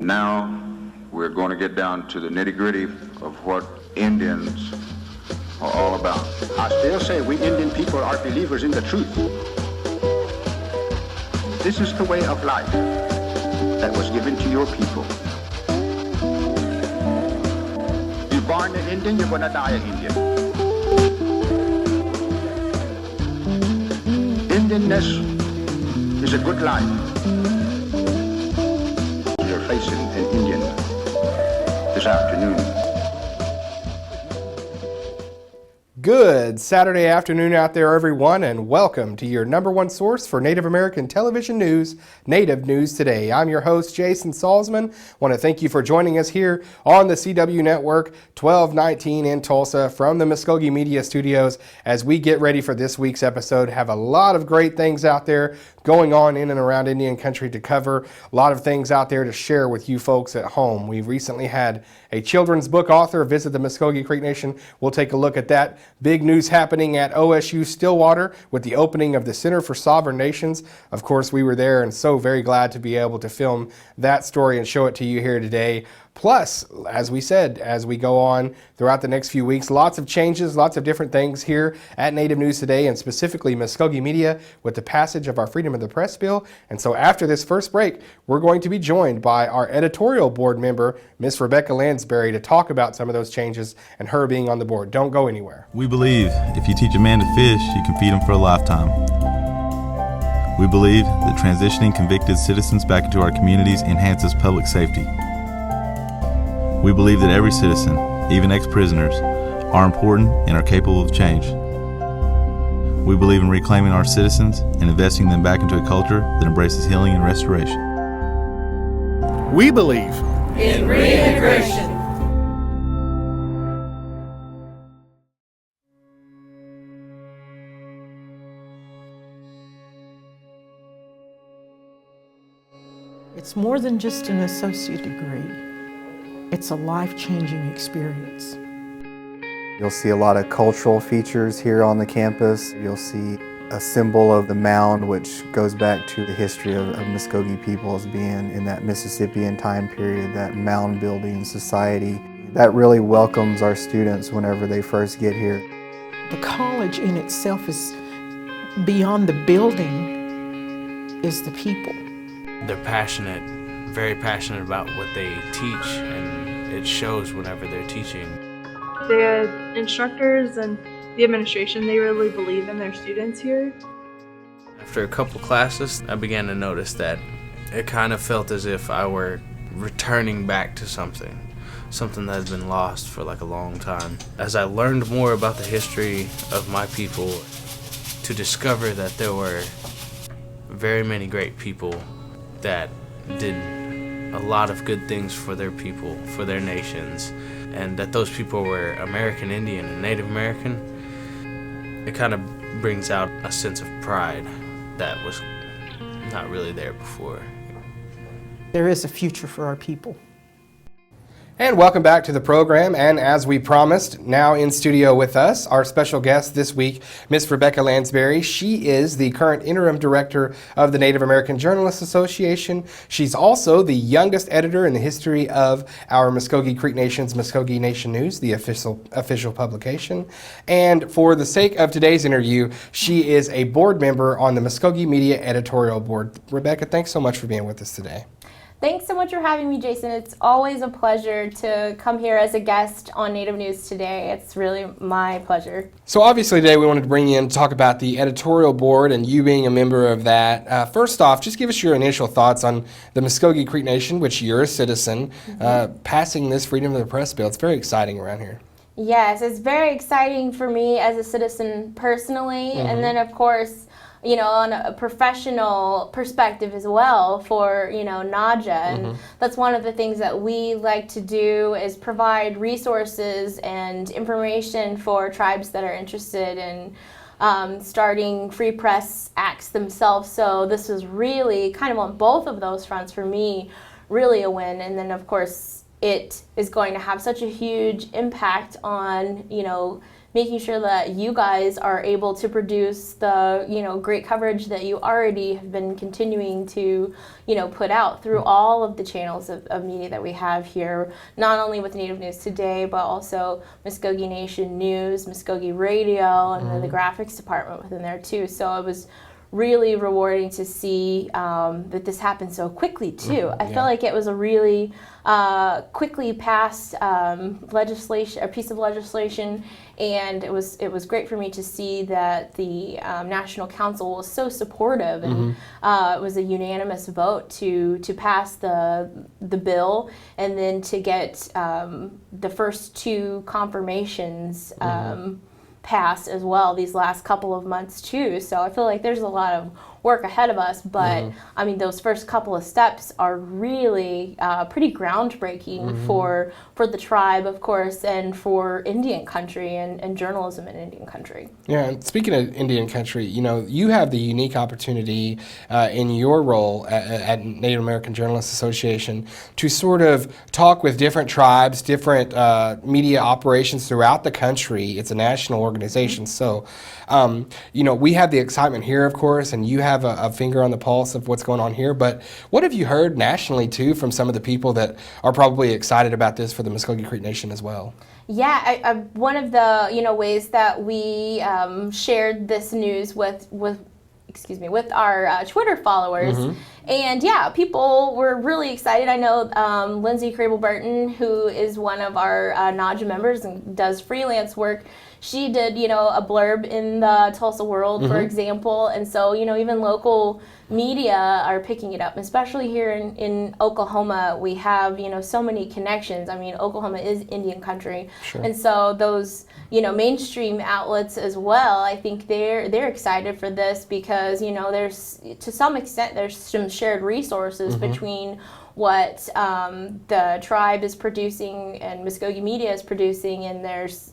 Now we're going to get down to the nitty-gritty of what Indians are all about. I still say we Indian people are believers in the truth. This is the way of life that was given to your people. You're born an Indian, you're going to die an Indian. Indianness is a good life. You're facing an Indian this afternoon. Good Saturday afternoon out there, everyone, and welcome to your number one source for Native American television news, Native News Today. I'm your host, Jason Salzman. Want to thank you for joining us here on the CW Network, 1219 in Tulsa from the Muskogee Media Studios as we get ready for this week's episode. Have a lot of great things out there going on in and around Indian country to cover. A lot of things out there to share with you folks at home. We recently had a children's book author visit the Muskogee Creek Nation. We'll take a look at that. Big news happening at OSU Stillwater with the opening of the Center for Sovereign Nations. Of course, we were there and so very glad to be able to film that story and show it to you here today. Plus, as we said, as we go on throughout the next few weeks, lots of changes, lots of different things here at Native News Today, and specifically Muskogee Media with the passage of our Freedom of the Press bill. And so after this first break, we're going to be joined by our editorial board member, Miss Rebecca Landsberry, to talk about some of those changes and her being on the board. Don't go anywhere. We believe if you teach a man to fish, you can feed him for a lifetime. We believe that transitioning convicted citizens back into our communities enhances public safety. We believe that every citizen, even ex-prisoners, are important and are capable of change. We believe in reclaiming our citizens and investing them back into a culture that embraces healing and restoration. We believe in reintegration. It's more than just an associate degree. It's a life-changing experience. You'll see a lot of cultural features here on the campus. You'll see a symbol of the mound, which goes back to the history of Muskogee people as being in that Mississippian time period, that mound building society. That really welcomes our students whenever they first get here. The college in itself is beyond the building, is the people. They're passionate, very passionate about what they teach, and it shows whenever they're teaching. The instructors and the administration, they really believe in their students here. After a couple classes, I began to notice that it kind of felt as if I were returning back to something that had been lost for like a long time. As I learned more about the history of my people, to discover that there were very many great people that did a lot of good things for their people, for their nations, and that those people were American Indian and Native American, it kind of brings out a sense of pride that was not really there before. There is a future for our people. And welcome back to the program, and as we promised, now in studio with us, our special guest this week, Miss Rebecca Landsberry. She is the current interim director of the Native American Journalists Association. She's also the youngest editor in the history of our Muskogee Creek Nation's Muskogee Nation News, the official publication. And for the sake of today's interview, she is a board member on the Muskogee Media Editorial Board. Rebecca, thanks so much for being with us today. Thanks so much for having me, Jason. It's always a pleasure to come here as a guest on Native News Today. It's really my pleasure. So obviously today we wanted to bring you in to talk about the editorial board and you being a member of that. First off, just give us your initial thoughts on the Muskogee Creek Nation, which you're a citizen, passing this Freedom of the Press bill. It's very exciting around here. Yes, it's very exciting for me as a citizen personally, and then of course, you know, on a professional perspective as well for, you know, NAJA. And that's one of the things that we like to do is provide resources and information for tribes that are interested in starting free press acts themselves. So this was really kind of on both of those fronts for me, really a win. And then of course, it is going to have such a huge impact on, you know, making sure that you guys are able to produce the, great coverage that you already have been continuing to, put out through all of the channels of media that we have here, not only with Native News Today, but also Muskogee Nation News, Muskogee Radio, and then the graphics department within there too. So it was really rewarding to see that this happened so quickly too. I felt like it was a really quickly passed legislation, a piece of legislation, and it was great for me to see that the National Council was so supportive, and it was a unanimous vote to pass the bill, and then to get the first 2 confirmations passed as well these last couple of months too. So I feel like there's a lot of work ahead of us, but I mean, those first couple of steps are really pretty groundbreaking for the tribe, of course, and for Indian country and journalism in Indian country. Yeah, and speaking of Indian country, you have the unique opportunity in your role at Native American Journalists Association to sort of talk with different tribes, different media operations throughout the country. It's a national organization, so we have the excitement here, of course, and you have a finger on the pulse of what's going on here, but what have you heard nationally too from some of the people that are probably excited about this for the Muskogee Creek Nation as well? Yeah, one of the ways that we shared this news with our Twitter followers, and yeah, people were really excited. I know Lindsay Crable-Burton, who is one of our NAJA members and does freelance work, she did, a blurb in the Tulsa World, for example, and so, even local media are picking it up, especially here in Oklahoma. We have, so many connections. I mean, Oklahoma is Indian country, and so those, mainstream outlets as well, I think they're excited for this because, there's, to some extent, there's some shared resources between what the tribe is producing and Muskogee media is producing, and there's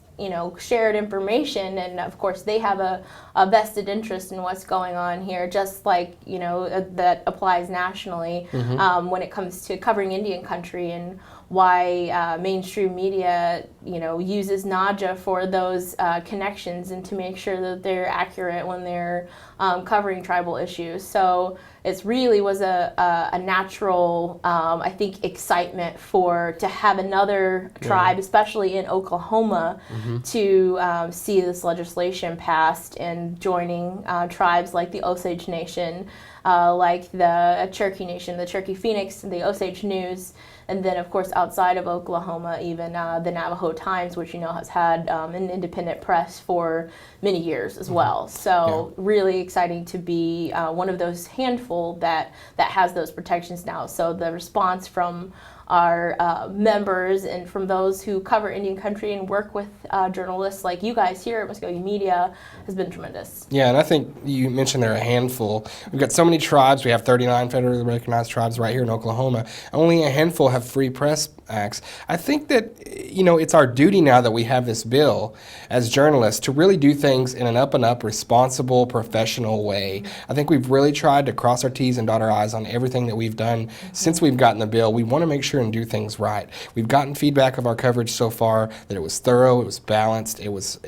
shared information, and of course they have a vested interest in what's going on here, just like that applies nationally when it comes to covering Indian country, and why mainstream media uses NAJA for those connections and to make sure that they're accurate when they're covering tribal issues. So it really was a natural, I think, excitement to have another tribe, especially in Oklahoma, to see this legislation passed, and joining tribes like the Osage Nation, like the Cherokee Nation, the Cherokee Phoenix, the Osage News, and then, of course, outside of Oklahoma, even the Navajo Times, which has had an independent press for many years as well. So really exciting to be one of those handful that has those protections now. So the response from our members and from those who cover Indian country and work with journalists like you guys here at Muskogee Media has been tremendous. Yeah, and I think you mentioned there are a handful. We've got so many tribes. We have 39 federally recognized tribes right here in Oklahoma. Only a handful have free press acts. I think that, it's our duty now that we have this bill as journalists to really do things in an up-and-up, responsible, professional way. I think we've really tried to cross our T's and dot our I's on everything that we've done since we've gotten the bill. We want to make sure and do things right. We've gotten feedback of our coverage so far that it was thorough, it was balanced, it was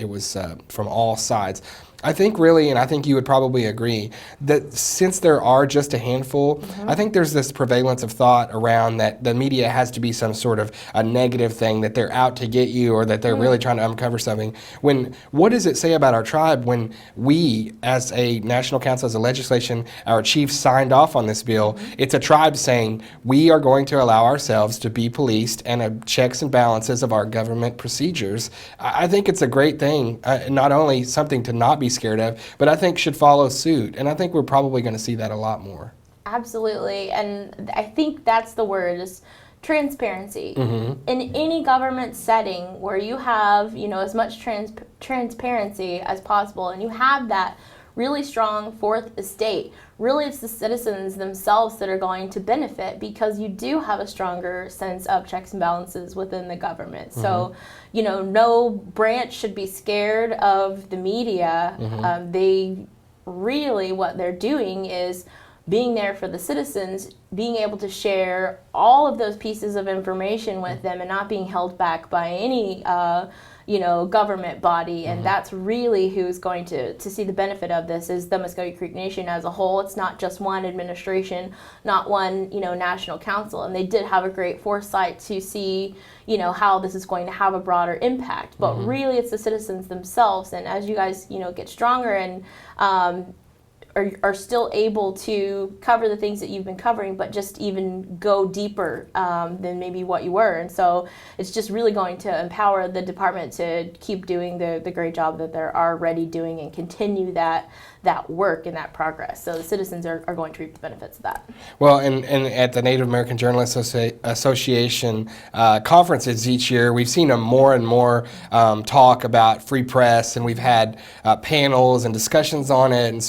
from all sides. I think really, and I think you would probably agree, that since there are just a handful, I think there's this prevalence of thought around that the media has to be some sort of a negative thing, that they're out to get you, or that they're really trying to uncover something. What does it say about our tribe when we, as a national council, as a legislation, our chiefs signed off on this bill? It's a tribe saying, we are going to allow ourselves to be policed and checks and balances of our government procedures. I think it's a great thing, not only something to not be scared of, but I think should follow suit. And I think we're probably going to see that a lot more. Absolutely. And I think that's the word, is transparency. In any government setting where you have, as much transparency as possible, and you have that really strong fourth estate, really it's the citizens themselves that are going to benefit, because you do have a stronger sense of checks and balances within the government. So, no branch should be scared of the media. They really, what they're doing is being there for the citizens, being able to share all of those pieces of information with them and not being held back by any government body. And that's really who's going to see the benefit of this is the Muskogee Creek Nation as a whole. It's not just one administration, not one, national council. And they did have a great foresight to see, how this is going to have a broader impact. But really it's the citizens themselves. And as you guys, get stronger and are still able to cover the things that you've been covering, but just even go deeper than maybe what you were. And so it's just really going to empower the department to keep doing the great job that they're already doing and continue that work and that progress. So the citizens are going to reap the benefits of that. Well, and at the Native American Journalists Association conferences each year, we've seen more and more talk about free press, and we've had panels and discussions on it, and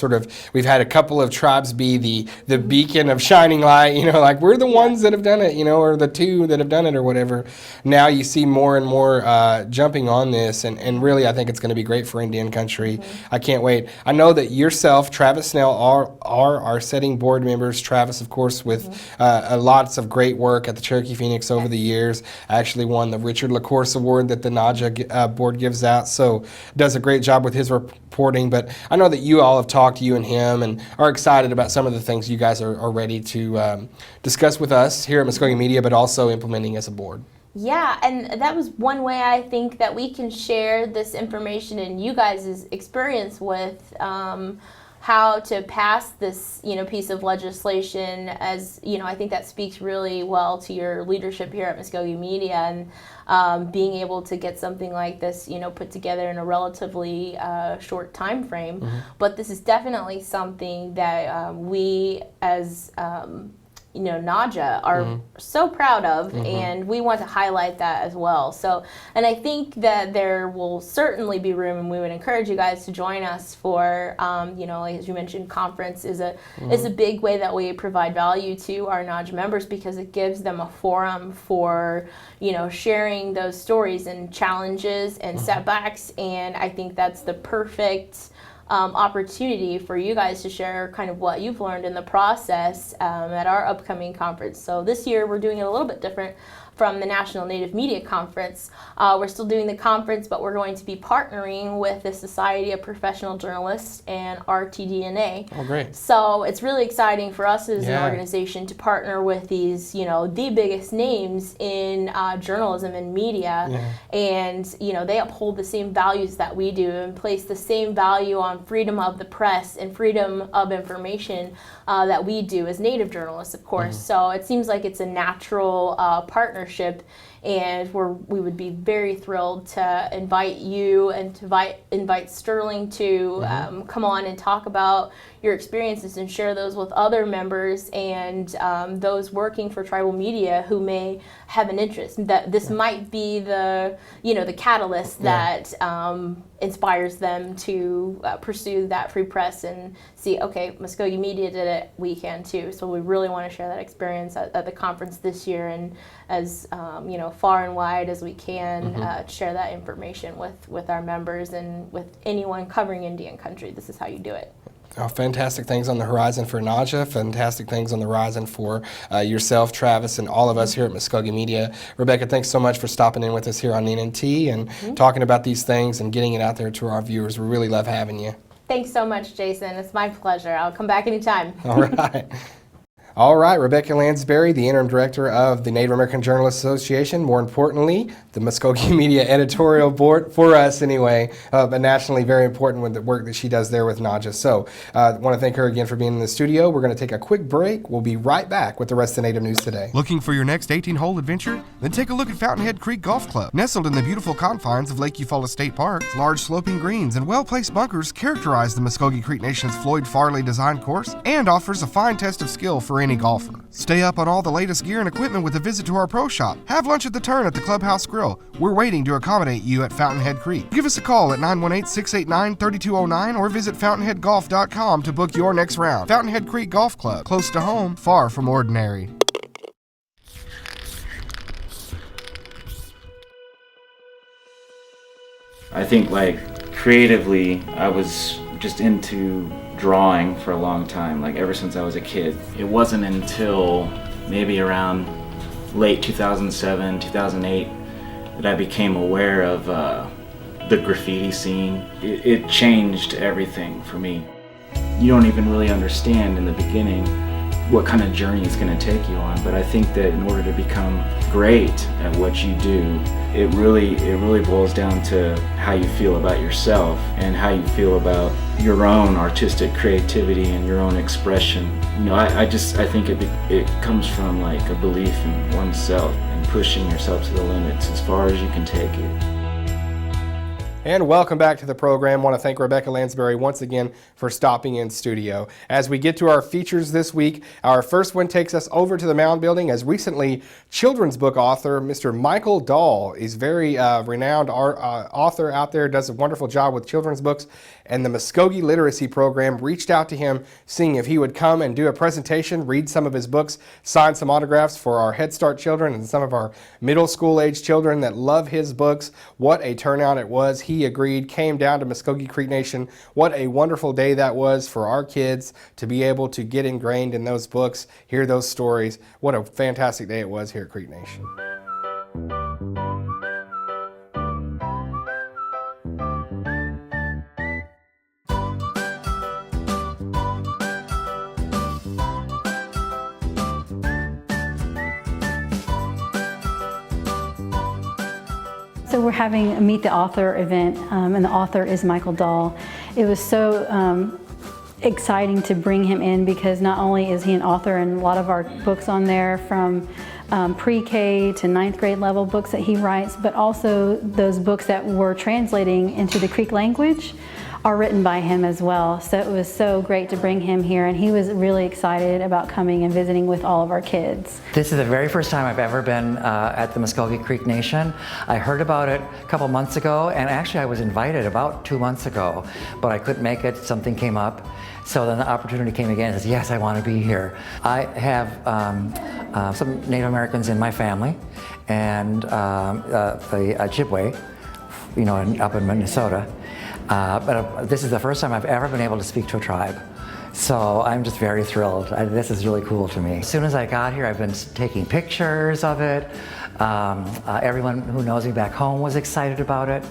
we've had a couple of tribes be the beacon of shining light, like we're the ones that have done it, or the two that have done it or whatever. Now you see more and more jumping on this, and really I think it's going to be great for Indian country. I can't wait. I know that yourself, Travis Snell, are our setting board members. Travis, of course, with lots of great work at the Cherokee Phoenix over the years. Actually won the Richard LaCourse Award that the NAJA board gives out, so does a great job with his reporting. But I know that you all have talked to you and him and are excited about some of the things you guys are ready to discuss with us here at Muskogee Media, but also implementing as a board. Yeah, and that was one way I think that we can share this information and you guys' experience with how to pass this, piece of legislation. As I think that speaks really well to your leadership here at Muskogee Media, and being able to get something like this, put together in a relatively short time frame. But this is definitely something that we as NAJA are so proud of, and we want to highlight that as well. So, and I think that there will certainly be room, and we would encourage you guys to join us for, like as you mentioned, conference is a big way that we provide value to our NAJA members, because it gives them a forum for, sharing those stories and challenges and setbacks. And I think that's the perfect opportunity for you guys to share kind of what you've learned in the process at our upcoming conference. So this year we're doing it a little bit different from the National Native Media Conference. We're still doing the conference, but we're going to be partnering with the Society of Professional Journalists and RTDNA. Oh, great. So it's really exciting for us as an organization to partner with these, the biggest names in journalism and media. And, they uphold the same values that we do and place the same value on freedom of the press and freedom of information that we do as Native journalists, of course. So it seems like it's a natural partnership, and we would be very thrilled to invite you and to invite Sterling to come on and talk about your experiences and share those with other members and those working for tribal media who may have an interest. That this might be the catalyst that inspires them to pursue that free press and see, okay, Muskogee Media did it, we can too. So we really want to share that experience at the conference this year, and as far and wide as we can share that information with our members and with anyone covering Indian country. This is how you do it. Oh, fantastic things on the horizon for NAJA, fantastic things on the horizon for yourself, Travis, and all of us here at Muskogee Media. Rebecca, thanks so much for stopping in with us here on NNT and talking about these things and getting it out there to our viewers. We really love having you. Thanks so much, Jason. It's my pleasure. I'll come back anytime. All right. All right, Rebecca Landsberry, the Interim Director of the Native American Journalists Association, more importantly, the Muskogee Media Editorial Board, for us anyway, but nationally very important with the work that she does there with NAJA. So I want to thank her again for being in the studio. We're going to take a quick break. We'll be right back with the rest of Native News Today. Looking for your next 18-hole adventure? Then take a look at Fountainhead Creek Golf Club. Nestled in the beautiful confines of Lake Eufaula State Park, large sloping greens and well-placed bunkers characterize the Muskogee Creek Nation's Floyd Farley designed course and offers a fine test of skill for any golfer. Stay up on all the latest gear and equipment with a visit to our pro shop. Have lunch at the Turn at the Clubhouse Grill. We're waiting to accommodate you at Fountainhead Creek. Give us a call at 918-689-3209 or visit fountainheadgolf.com to book your next round. Fountainhead Creek Golf Club, close to home, far from ordinary. I think creatively I was just into drawing for a long time, like ever since I was a kid. It wasn't until maybe around late 2007, 2008 that I became aware of the graffiti scene. It changed everything for me. You don't even really understand in the beginning what kind of journey it's going to take you on, but I think that in order to become great at what you do, it really boils down to how you feel about yourself and how you feel about your own artistic creativity and your own expression. You know, I think it comes from like a belief in oneself and pushing yourself to the limits as far as you can take it. And welcome back to the program. I want to thank Rebecca Landsberry once again for stopping in studio. As we get to our features this week, our first one takes us over to the Mound Building as recently children's book author Mr. Michael Dahl is very renowned author out there, does a wonderful job with children's books, and the Muskogee Literacy Program reached out to him seeing if he would come and do a presentation, read some of his books, sign some autographs for our Head Start children and some of our middle school age children that love his books. What a turnout it was. He agreed, came down to Muskogee Creek Nation. What a wonderful day that was for our kids to be able to get ingrained in those books, hear those stories. What a fantastic day it was here at Creek Nation. So we're having a Meet the Author event, and the author is Michael Dahl. It was so exciting to bring him in because not only is he an author and a lot of our books on there from pre-K to 9th grade level books that he writes, but also those books that we're translating into the Creek language are written by him as well. So it was so great to bring him here, and he was really excited about coming and visiting with all of our kids. This is the very first time I've ever been at the Muskogee Creek Nation. I heard about it a couple months ago, and actually I was invited about 2 months ago, but I couldn't make it, something came up. So then the opportunity came again and says, yes, I want to be here. I have some Native Americans in my family, and the Ojibwe, you know, up in Minnesota. But this is the first time I've ever been able to speak to a tribe. So I'm just very thrilled. This is really cool to me. As soon as I got here, I've been taking pictures of it. Everyone who knows me back home was excited about it.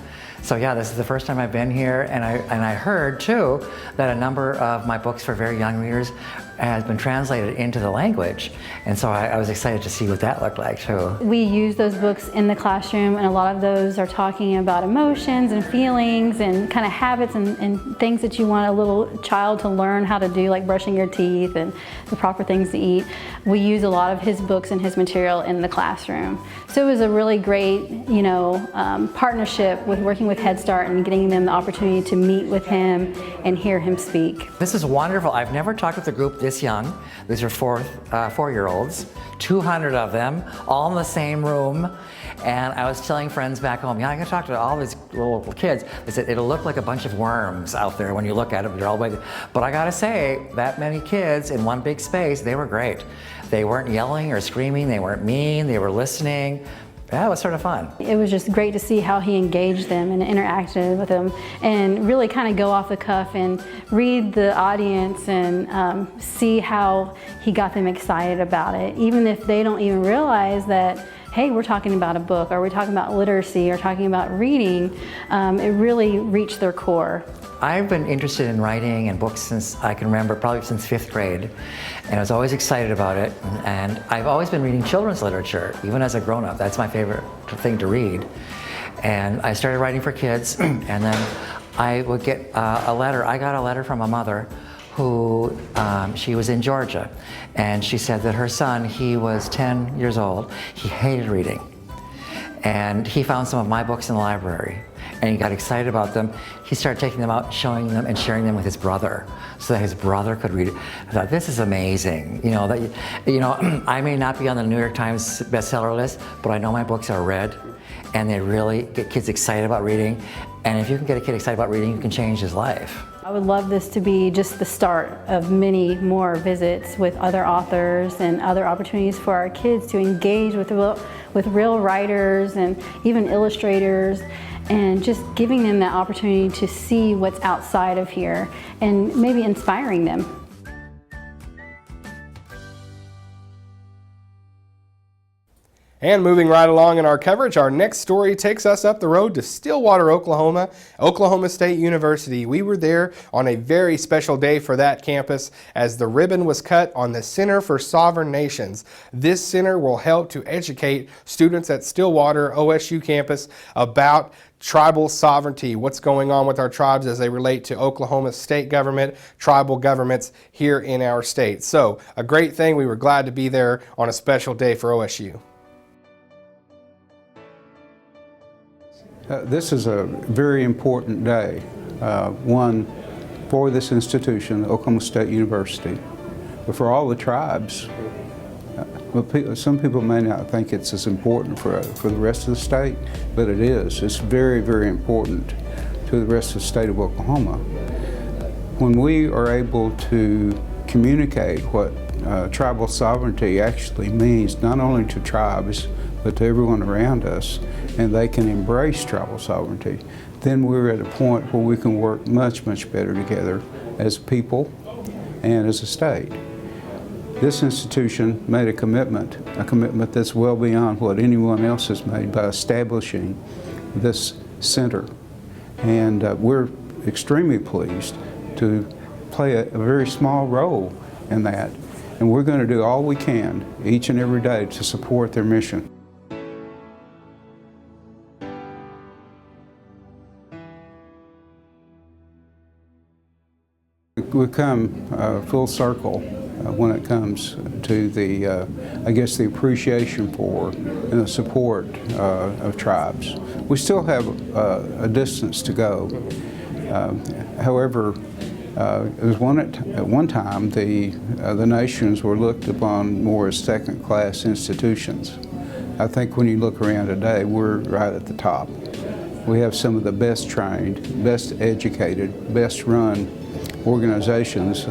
So yeah, this is the first time I've been here, and I heard too that a number of my books for very young readers has been translated into the language, and so I was excited to see what that looked like too. We use those books in the classroom, and a lot of those are talking about emotions and feelings and kind of habits and things that you want a little child to learn how to do, like brushing your teeth and the proper things to eat. We use a lot of his books and his material in the classroom. So it was a really great, you know, partnership with working with Head Start and getting them the opportunity to meet with him and hear him speak. This is wonderful. I've never talked with a group this young. These are four-year-olds, 200 of them, all in the same room. And I was telling friends back home, yeah, I can talk to all these little kids. They said, it'll look like a bunch of worms out there when you look at them. They're all way. But I gotta say, that many kids in one big space, they were great. They weren't yelling or screaming, they weren't mean, they were listening. Yeah, it was sort of fun. It was just great to see how he engaged them and interacted with them and really kind of go off the cuff and read the audience and see how he got them excited about it, even if they don't even realize that, hey, we're talking about a book, or we're talking about literacy, or talking about reading. It really reached their core. I've been interested in writing and books since I can remember, probably since 5th grade, and I was always excited about it. And I've always been reading children's literature, even as a grown-up. That's my favorite thing to read. And I started writing for kids, and then I would get a letter. I got a letter from a mother who, she was in Georgia, and she said that her son, he was 10 years old, he hated reading. And he found some of my books in the library, and he got excited about them. He started taking them out, showing them, and sharing them with his brother, so that his brother could read it. I thought, this is amazing. You know, I may not be on the New York Times bestseller list, but I know my books are read, and they really get kids excited about reading. And if you can get a kid excited about reading, you can change his life. I would love this to be just the start of many more visits with other authors and other opportunities for our kids to engage with with real writers and even illustrators, and just giving them that opportunity to see what's outside of here and maybe inspiring them. And moving right along in our coverage, our next story takes us up the road to Stillwater, Oklahoma, Oklahoma State University. We were there on a very special day for that campus as the ribbon was cut on the Center for Sovereign Nations. This center will help to educate students at Stillwater OSU campus about tribal sovereignty, what's going on with our tribes as they relate to Oklahoma state government, tribal governments here in our state. So a great thing. We were glad to be there on a special day for OSU. This is a very important day, one for this institution, Oklahoma State University, but for all the tribes. Some people may not think it's as important for the rest of the state, but it is. It's very, very important to the rest of the state of Oklahoma. When we are able to communicate what tribal sovereignty actually means, not only to tribes, but to everyone around us, and they can embrace tribal sovereignty, then we're at a point where we can work much, much better together as a people and as a state. This institution made a commitment that's well beyond what anyone else has made by establishing this center. And we're extremely pleased to play a very small role in that. And we're going to do all we can each and every day to support their mission. We've come full circle when it comes to the, I guess, the appreciation for and the support of tribes. We still have a distance to go. However, at one time the nations were looked upon more as second-class institutions. I think when you look around today, we're right at the top. We have some of the best trained, best educated, best run organizations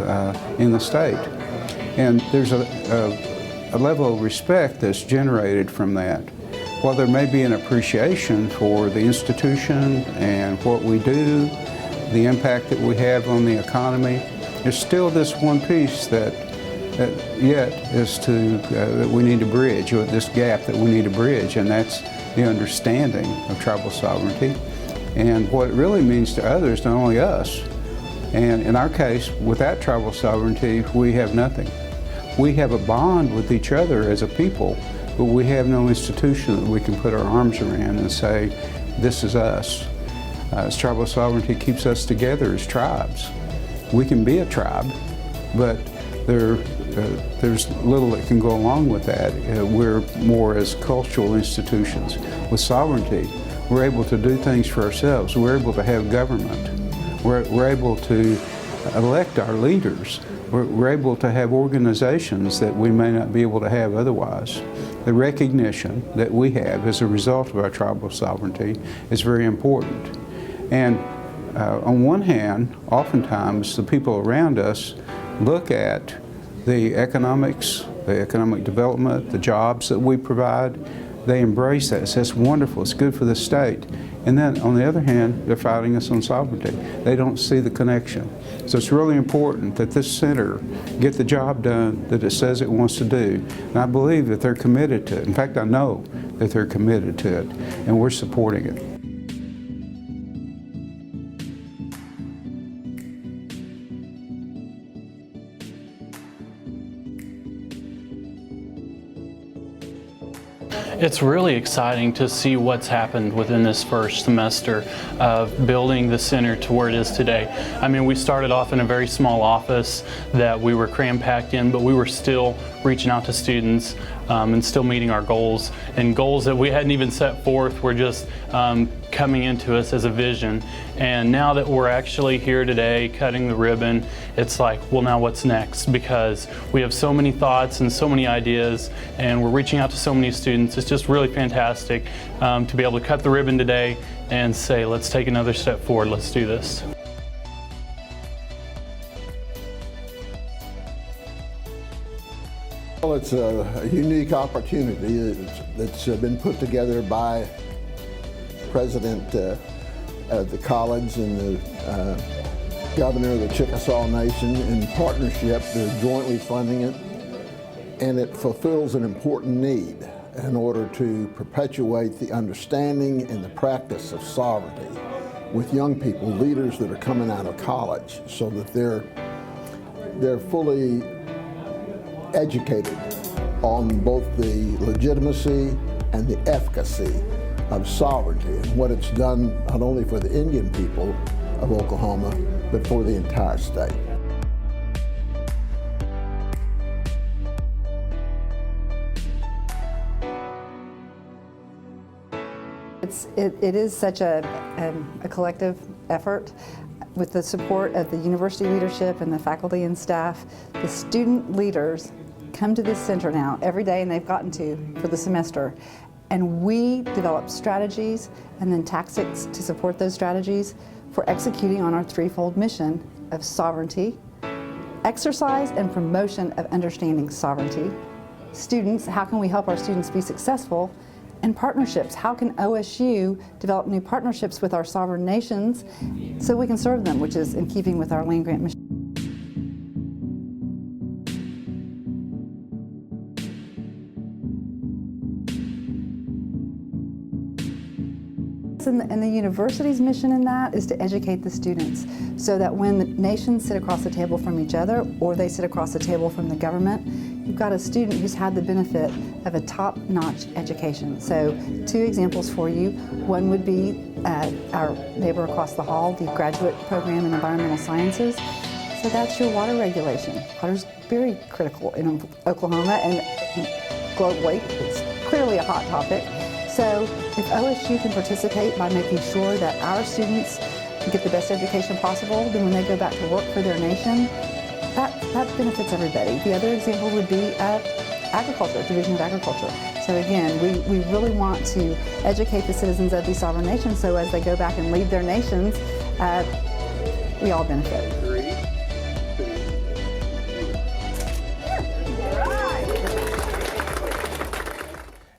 in the state. And there's a level of respect that's generated from that. While there may be an appreciation for the institution and what we do, the impact that we have on the economy, there's still this one piece that yet is that we need to bridge, or this gap that we need to bridge, and that's the understanding of tribal sovereignty and what it really means to others, not only us. And in our case, without tribal sovereignty, we have nothing. We have a bond with each other as a people, but we have no institution that we can put our arms around and say, this is us. Tribal sovereignty keeps us together as tribes. We can be a tribe, but there's little that can go along with that. We're more as cultural institutions. With sovereignty, we're able to do things for ourselves. We're able to have government. We're able to elect our leaders. We're able to have organizations that we may not be able to have otherwise. The recognition that we have as a result of our tribal sovereignty is very important. And on one hand, oftentimes the people around us look at the economics, the economic development, the jobs that we provide. They embrace that. So that's wonderful. It's good for the state. And then, on the other hand, they're fighting us on sovereignty. They don't see the connection. So it's really important that this center get the job done that it says it wants to do. And I believe that they're committed to it. In fact, I know that they're committed to it, and we're supporting it. It's really exciting to see what's happened within this first semester of building the center to where it is today. I mean, we started off in a very small office that we were cram-packed in, but we were still reaching out to students and still meeting our goals. And goals that we hadn't even set forth were just coming into us as a vision. And now that we're actually here today cutting the ribbon, it's like, well, now what's next? Because we have so many thoughts and so many ideas, and we're reaching out to so many students. It's just really fantastic to be able to cut the ribbon today and say, let's take another step forward, let's do this. Well, it's a unique opportunity that's been put together by President of the college and the governor of the Chickasaw Nation in partnership. They're jointly funding it, and it fulfills an important need in order to perpetuate the understanding and the practice of sovereignty with young people, leaders that are coming out of college, so that they're fully educated on both the legitimacy and the efficacy of sovereignty and what it's done not only for the Indian people of Oklahoma, but for the entire state. It is such a collective effort with the support of the university leadership and the faculty and staff. The student leaders come to this center now every day, and they've gotten to for the semester. And we develop strategies and then tactics to support those strategies for executing on our threefold mission of sovereignty, exercise and promotion of understanding sovereignty. Students, how can we help our students be successful? And partnerships, how can OSU develop new partnerships with our sovereign nations so we can serve them, which is in keeping with our land grant mission. And the university's mission in that is to educate the students so that when the nations sit across the table from each other or they sit across the table from the government, you've got a student who's had the benefit of a top-notch education. So 2 examples for you. One would be our neighbor across the hall, the graduate program in environmental sciences. So that's your water regulation. Water's very critical in Oklahoma and globally. It's clearly a hot topic. So if OSU can participate by making sure that our students get the best education possible, then when they go back to work for their nation, that benefits everybody. The other example would be agriculture, Division of Agriculture. So again, we really want to educate the citizens of these sovereign nations so as they go back and lead their nations, we all benefit.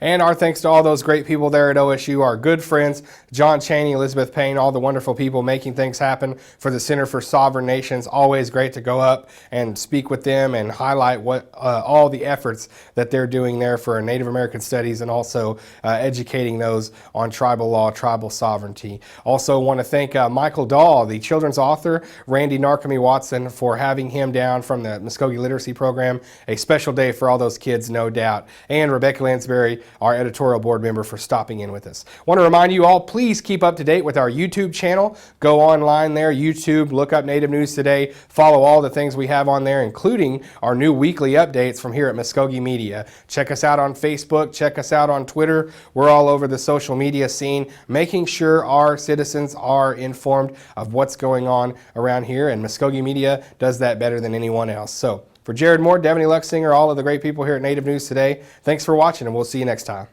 And our thanks to all those great people there at OSU, our good friends, John Chaney, Elizabeth Payne, all the wonderful people making things happen for the Center for Sovereign Nations. Always great to go up and speak with them and highlight what all the efforts that they're doing there for Native American studies and also educating those on tribal law, tribal sovereignty. Also want to thank Michael Dahl, the children's author, Randy Narkamy Watson, for having him down from the Muskogee Literacy Program. A special day for all those kids, no doubt. And Rebecca Landsberry, our editorial board member, for stopping in with us. Want to remind you all, please keep up to date with our YouTube channel. Go online there, YouTube, look up Native News Today, follow all the things we have on there, including our new weekly updates from here at Muskogee Media. Check us out on Facebook, check us out on Twitter. We're all over the social media scene, making sure our citizens are informed of what's going on around here, and Muskogee Media does that better than anyone else. So, for Jared Moore, Devaney Luxinger, all of the great people here at Native News Today, thanks for watching, and we'll see you next time.